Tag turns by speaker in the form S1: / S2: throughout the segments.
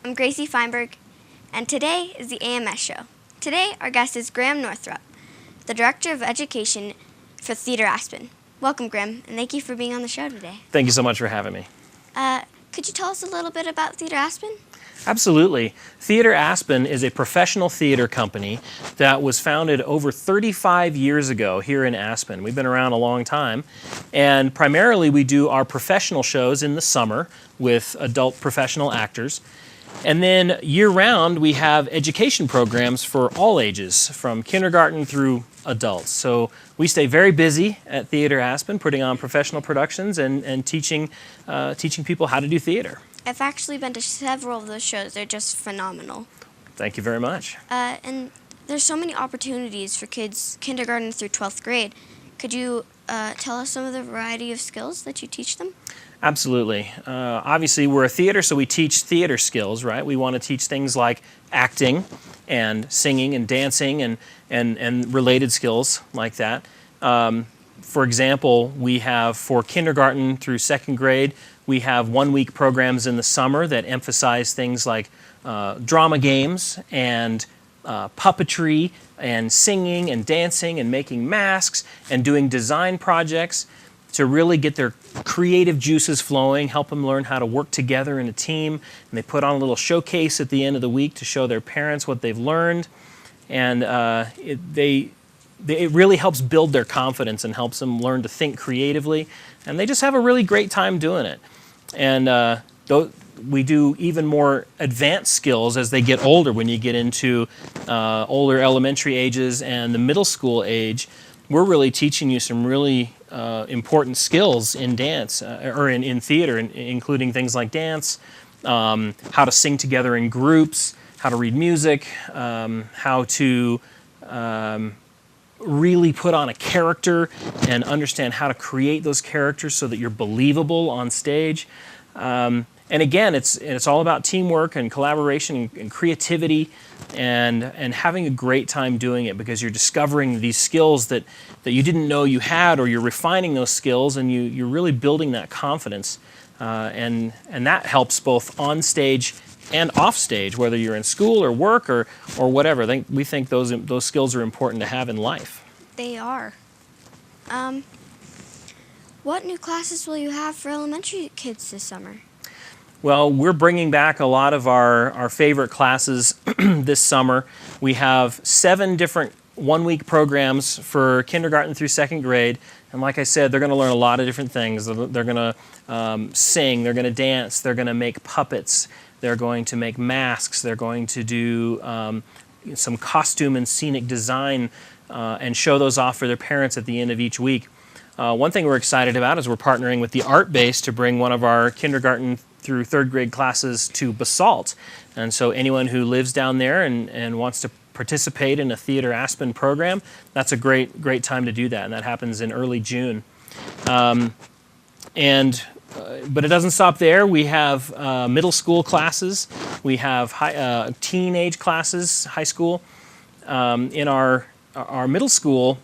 S1: I'm Gracie Feinberg, and today is the AMS show. Today, our guest is Graham Northrup, the Director of Education for Theater Aspen. Welcome, Graham, and thank you for being on the show today.
S2: Thank you so much for having me.
S1: Could you tell us a little bit about Theater Aspen?
S2: Absolutely. Theater Aspen is a professional theater company that was founded over 35 years ago here in Aspen. We've been around a long time, and primarily we do our professional shows in the summer with adult professional actors. And then year-round, we have education programs for all ages, from kindergarten through adults. So we stay very busy at Theater Aspen, putting on professional productions and teaching people how to do theater.
S1: I've actually been to several of those shows. They're just phenomenal.
S2: Thank you very much.
S1: And there's so many opportunities for kids kindergarten through 12th grade. Could you tell us some of the variety of skills that you teach them?
S2: Absolutely. Obviously, we're a theater, so we teach theater skills, right? We want to teach things like acting and singing and dancing and related skills like that. For example, we have for kindergarten through 2nd grade, we have 1-week programs in the summer that emphasize things like drama games and puppetry and singing and dancing and making masks and doing design projects to really get their creative juices flowing, help them learn how to work together in a team. And they put on a little showcase at the end of the week to show their parents what they've learned. And it really helps build their confidence and helps them learn to think creatively. And they just have a really great time doing it. And we do even more advanced skills as they get older. When you get into older elementary ages and the middle school age, we're really teaching you some really important skills in dance or in theater, including things like dance, how to sing together in groups, how to read music, how to really put on a character and understand how to create those characters so that you're believable on stage. And again, it's all about teamwork and collaboration and creativity and having a great time doing it, because you're discovering these skills that you didn't know you had, or you're refining those skills and you're really building that confidence. And that helps both on stage and off stage, whether you're in school or work or whatever. We think those skills are important to have in life.
S1: They are. What new classes will you have for elementary kids this summer?
S2: Well, we're bringing back a lot of our favorite classes this summer. We have 7 different 1-week programs for kindergarten through 2nd grade. And like I said, they're going to learn a lot of different things. They're going to sing, they're going to dance, they're going to make puppets, they're going to make masks, they're going to do some costume and scenic design and show those off for their parents at the end of each week. One thing we're excited about is we're partnering with the Art Base to bring one of our kindergarten through 3rd grade classes to Basalt. And so anyone who lives down there and wants to participate in a Theater Aspen program, that's a great time to do that. And that happens in early June. But it doesn't stop there. We have middle school classes. We have teenage classes, high school. In our middle school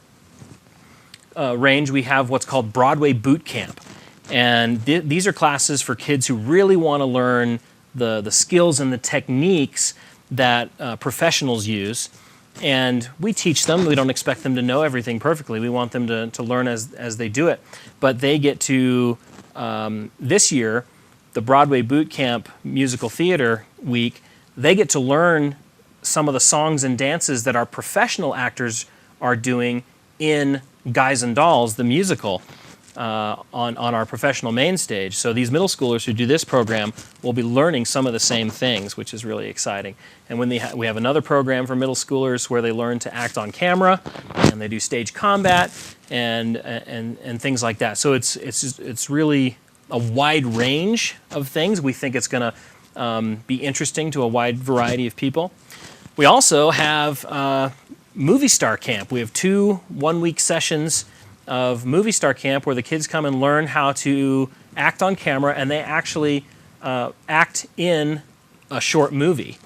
S2: range, we have what's called Broadway Boot Camp. And these are classes for kids who really want to learn the skills and the techniques that professionals use. And we teach them. We don't expect them to know everything perfectly. We want them to learn as they do it. But they get to, this year, the Broadway Boot Camp Musical Theater Week, they get to learn some of the songs and dances that our professional actors are doing in Guys and Dolls, the musical, on our professional main stage. So these middle schoolers who do this program will be learning some of the same things, which is really exciting. And when we have another program for middle schoolers where they learn to act on camera and they do stage combat and things like that. So it's really a wide range of things. We think it's going to be interesting to a wide variety of people. We also have Movie Star Camp. We have 2 1-week sessions of Movie Star Camp where the kids come and learn how to act on camera, and they actually act in a short movie.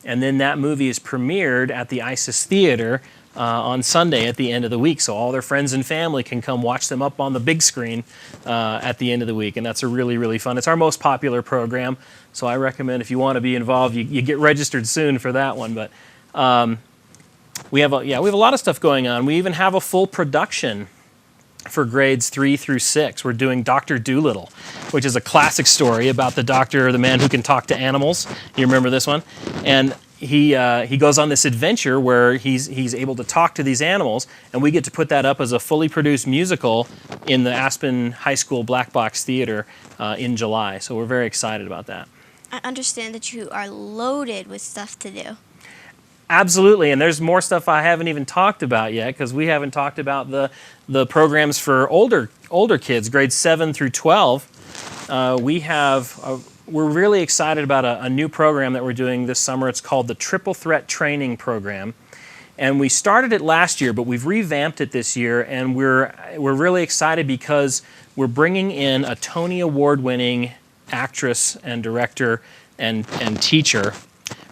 S2: And then that movie is premiered at the ISIS Theater on Sunday at the end of the week, so all their friends and family can come watch them up on the big screen at the end of the week, and that's a really, really fun. It's our most popular program, so I recommend if you want to be involved, you get registered soon for that one. But we have a lot of stuff going on. We even have a full production for grades 3 through 6. We're doing Dr. Dolittle, which is a classic story about the doctor, the man who can talk to animals. You remember this one? And he goes on this adventure where he's able to talk to these animals, and we get to put that up as a fully produced musical in the Aspen High School Black Box Theater in July. So we're very excited about that.
S1: I understand that you are loaded with stuff to do.
S2: Absolutely, and there's more stuff I haven't even talked about yet, because we haven't talked about the programs for older kids, grades 7 through 12. We're really excited about a new program that we're doing this summer. It's called the Triple Threat Training Program, and we started it last year, but we've revamped it this year, and we're really excited because we're bringing in a Tony Award-winning actress and director and teacher.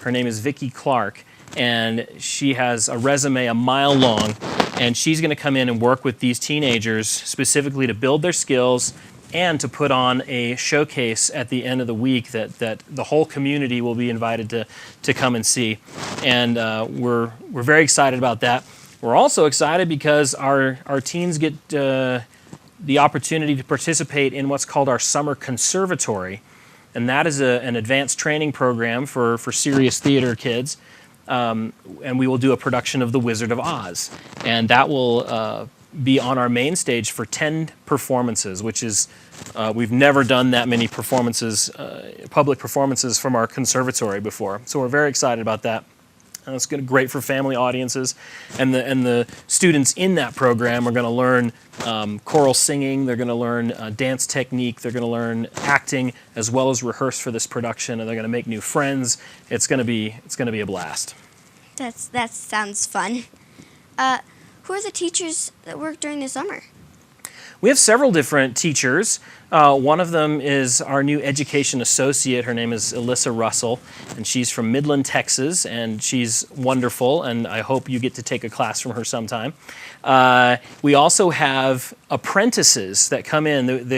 S2: Her name is Vicki Clark. And she has a resume a mile long, and she's going to come in and work with these teenagers specifically to build their skills and to put on a showcase at the end of the week that the whole community will be invited to come and see. And we're very excited about that. We're also excited because our teens get the opportunity to participate in what's called our Summer Conservatory, and that is an advanced training program for serious theater kids. And we will do a production of The Wizard of Oz. And that will be on our main stage for 10 performances, which is, we've never done that many performances, public performances from our conservatory before. So we're very excited about that. And it's great for family audiences. And the students in that program are going to learn choral singing, they're going to learn dance technique, they're going to learn acting, as well as rehearse for this production, and they're going to make new friends. It's going to be a blast.
S1: That sounds fun. Who are the teachers that work during the summer?
S2: We have several different teachers. One of them is our new education associate. Her name is Alyssa Russell, and she's from Midland, Texas, and she's wonderful, and I hope you get to take a class from her sometime. We also have apprentices that come in.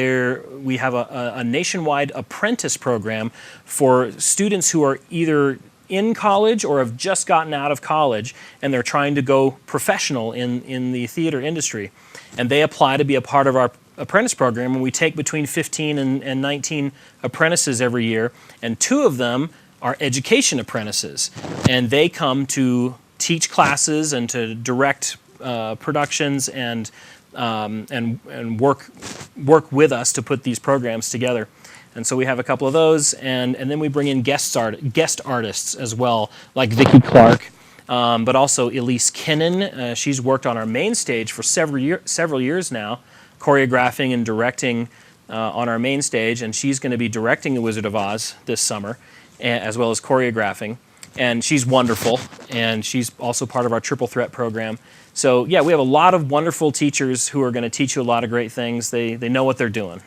S2: We have a nationwide apprentice program for students who are either in college or have just gotten out of college, and they're trying to go professional in the theater industry. And they apply to be a part of our apprentice program, and we take between 15 and 19 apprentices every year, and 2 of them are education apprentices, and they come to teach classes and to direct productions and work with us to put these programs together. And so we have a couple of those, and then we bring in guest artists as well, like Vicki Clark, but also Elise Kinnan. She's worked on our main stage for several years now, choreographing and directing on our main stage, and she's going to be directing The Wizard of Oz this summer, as well as choreographing. And she's wonderful, and she's also part of our Triple Threat program. So yeah, we have a lot of wonderful teachers who are going to teach you a lot of great things. They know what they're doing.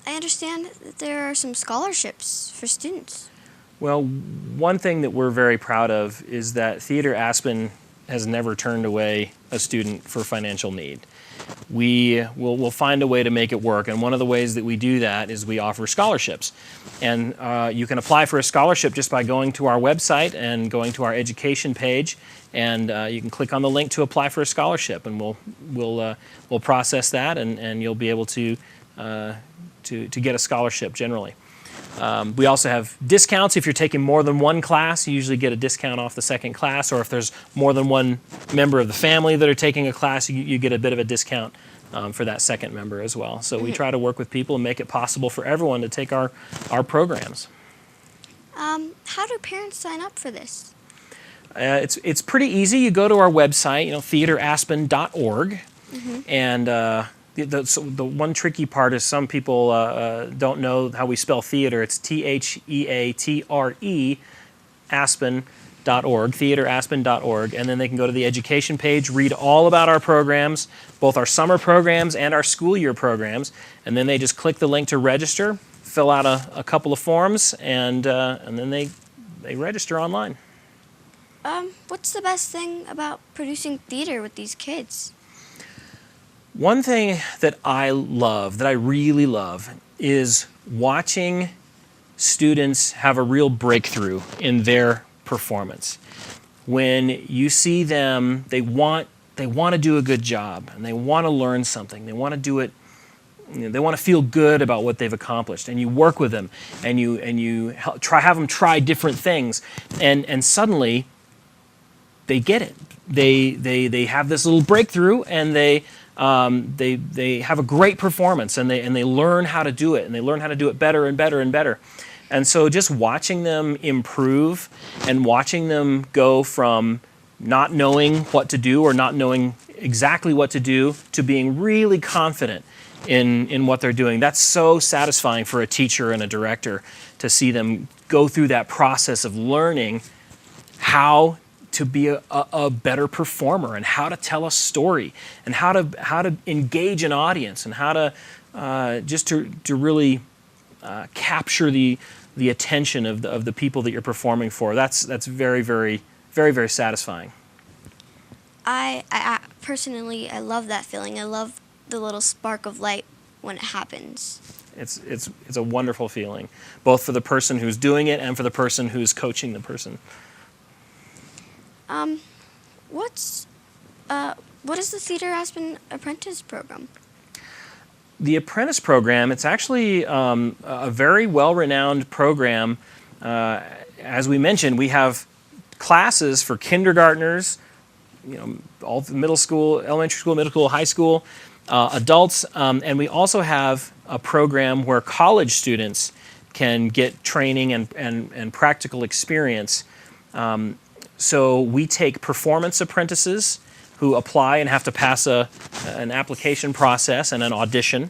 S1: I understand that there are some scholarships for students.
S2: Well, one thing that we're very proud of is that Theater Aspen has never turned away a student for financial need. We'll find a way to make it work, and one of the ways that we do that is we offer scholarships. And you can apply for a scholarship just by going to our website and going to our education page, and you can click on the link to apply for a scholarship, and we'll process that, and you'll be able to get a scholarship generally. We also have discounts. If you're taking more than one class, you usually get a discount off the second class, or if there's more than one member of the family that are taking a class, you get a bit of a discount for that second member as well. So we try to work with people and make it possible for everyone to take our programs.
S1: How do parents sign up for this?
S2: It's pretty easy. You go to our website, theateraspen.org, and the one tricky part is some people don't know how we spell theater. It's Theatre, Aspen.org, theateraspen.org, and then they can go to the education page, read all about our programs, both our summer programs and our school year programs, and then they just click the link to register, fill out a couple of forms, and then they register online.
S1: What's the best thing about producing theater with these kids?
S2: One thing that I love, that I really love, is watching students have a real breakthrough in their performance. When you see them, they want to do a good job, and they want to learn something. They want to do it. They want to feel good about what they've accomplished, and you work with them, and you have them try different things, and suddenly they get it. They have this little breakthrough, and they have a great performance, and they learn how to do it, and they learn how to do it better and better and better. And so just watching them improve and watching them go from not knowing what to do or not knowing exactly what to do to being really confident in what they're doing, that's so satisfying for a teacher and a director to see them go through that process of learning how to be a better performer and how to tell a story and how to engage an audience and how to just to really capture the attention of the people that you're performing for. That's very, very, very, very satisfying.
S1: I personally, I love that feeling. I love the little spark of light when it happens.
S2: It's a wonderful feeling, both for the person who's doing it and for the person who's coaching the person.
S1: What is the Theater Aspen Apprentice Program?
S2: The Apprentice Program, it's actually a very well-renowned program. As we mentioned, we have classes for kindergartners, all the middle school, elementary school, middle school, high school, adults, and we also have a program where college students can get training and practical experience. So we take performance apprentices who apply and have to pass an application process and an audition.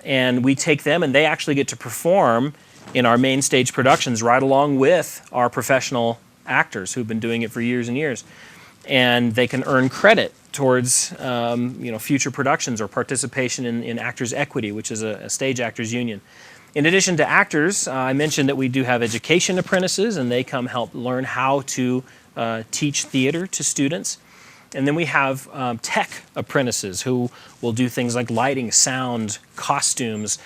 S2: And we take them and they actually get to perform in our main stage productions right along with our professional actors who've been doing it for years and years. And they can earn credit towards future productions or participation in Actors Equity, which is a stage actors union. In addition to actors, I mentioned that we do have education apprentices, and they come help learn how to teach theater to students. And then we have tech apprentices who will do things like lighting, sound, costumes,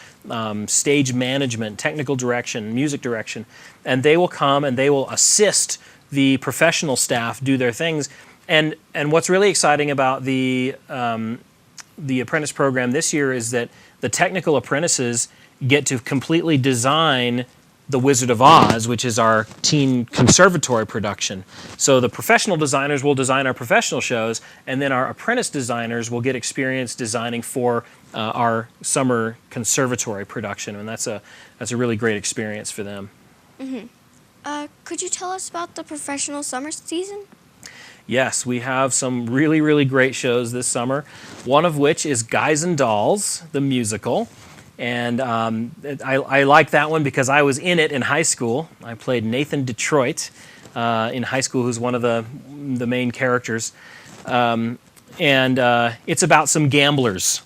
S2: stage management, technical direction, music direction. And they will come and they will assist the professional staff do their things. And what's really exciting about the apprentice program this year is that the technical apprentices get to completely design The Wizard of Oz, which is our teen conservatory production. So the professional designers will design our professional shows, and then our apprentice designers will get experience designing for our summer conservatory production, and that's a really great experience for them.
S1: Mm-hmm. Could you tell us about the professional summer season?
S2: Yes, we have some really, really great shows this summer, one of which is Guys and Dolls, the musical. And I like that one because I was in it in high school. I played Nathan Detroit in high school, who's one of the main characters. And it's about some gamblers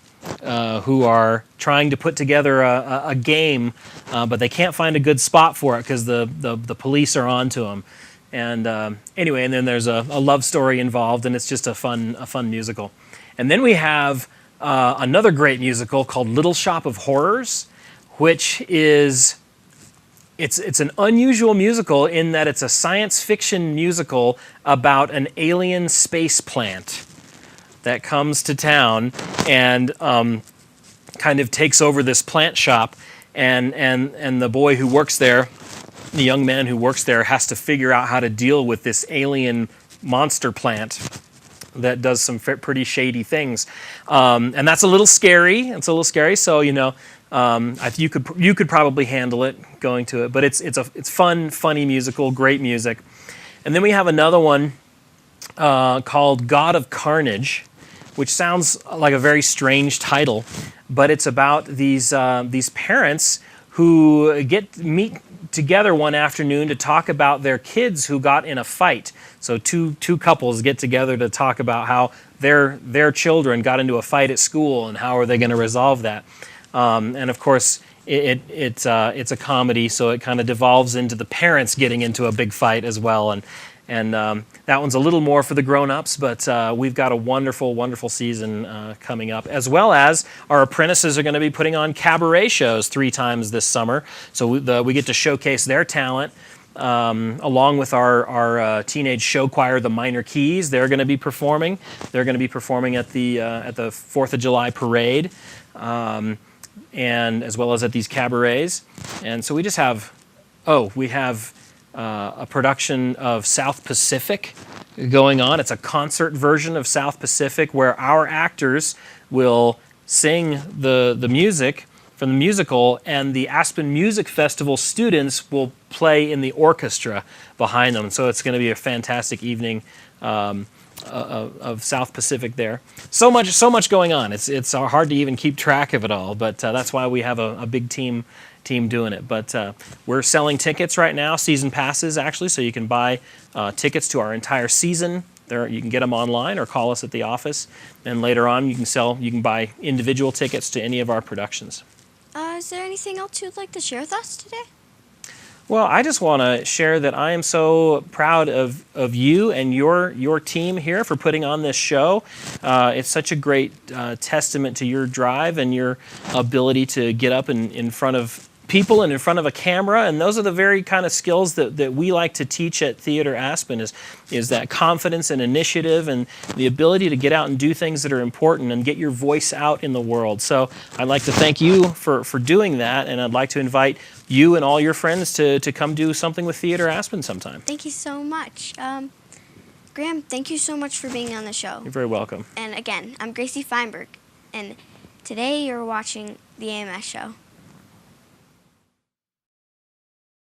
S2: who are trying to put together a game, but they can't find a good spot for it because the police are on to them. And anyway, and then there's a love story involved, and it's just a fun musical. And then we have another great musical called Little Shop of Horrors, which is it's an unusual musical in that it's a science fiction musical about an alien space plant that comes to town and kind of takes over this plant shop, and the boy who works there, the young man who works there, has to figure out how to deal with this alien monster plant that does some pretty shady things, and that's a little scary. It's a little scary, so you could probably handle it going to it. But it's fun, funny musical, great music. And then we have another one called God of Carnage, which sounds like a very strange title, but it's about these parents who meet together one afternoon to talk about their kids who got in a fight. So two couples get together to talk about how their children got into a fight at school and how are they going to resolve that. And of course, it's a comedy, so it kind of devolves into the parents getting into a big fight as well. And that one's a little more for the grown-ups, but we've got a wonderful, wonderful season coming up, as well as our apprentices are going to be putting on cabaret shows 3 times this summer. So we get to showcase their talent. Along with our teenage show choir, the Minor Keys. They're going to be performing. They're going to be performing at the 4th of July parade, and as well as at these cabarets. And so we just have, we have a production of South Pacific going on. It's a concert version of South Pacific where our actors will sing the music from the musical, and the Aspen Music Festival students will play in the orchestra behind them. So it's going to be a fantastic evening of South Pacific there. So much going on. It's hard to even keep track of it all, but that's why we have a big team doing it. But we're selling tickets right now, season passes actually, so you can buy tickets to our entire season. You can get them online or call us at the office, and later on you can buy individual tickets to any of our productions.
S1: Is there anything else you'd like to share with us today?
S2: Well, I just want to share that I am so proud of you and your team here for putting on this show. It's such a great testament to your drive and your ability to get up in front of people and in front of a camera, and those are the very kind of skills that we like to teach at Theater Aspen is that confidence and initiative and the ability to get out and do things that are important and get your voice out in the world. So I'd like to thank you for doing that, and I'd like to invite you and all your friends to come do something with Theater Aspen sometime.
S1: Thank you so much. Graham, thank you so much for being on the show.
S2: You're very welcome.
S1: And again, I'm Gracie Feinberg, and today you're watching the AMS show.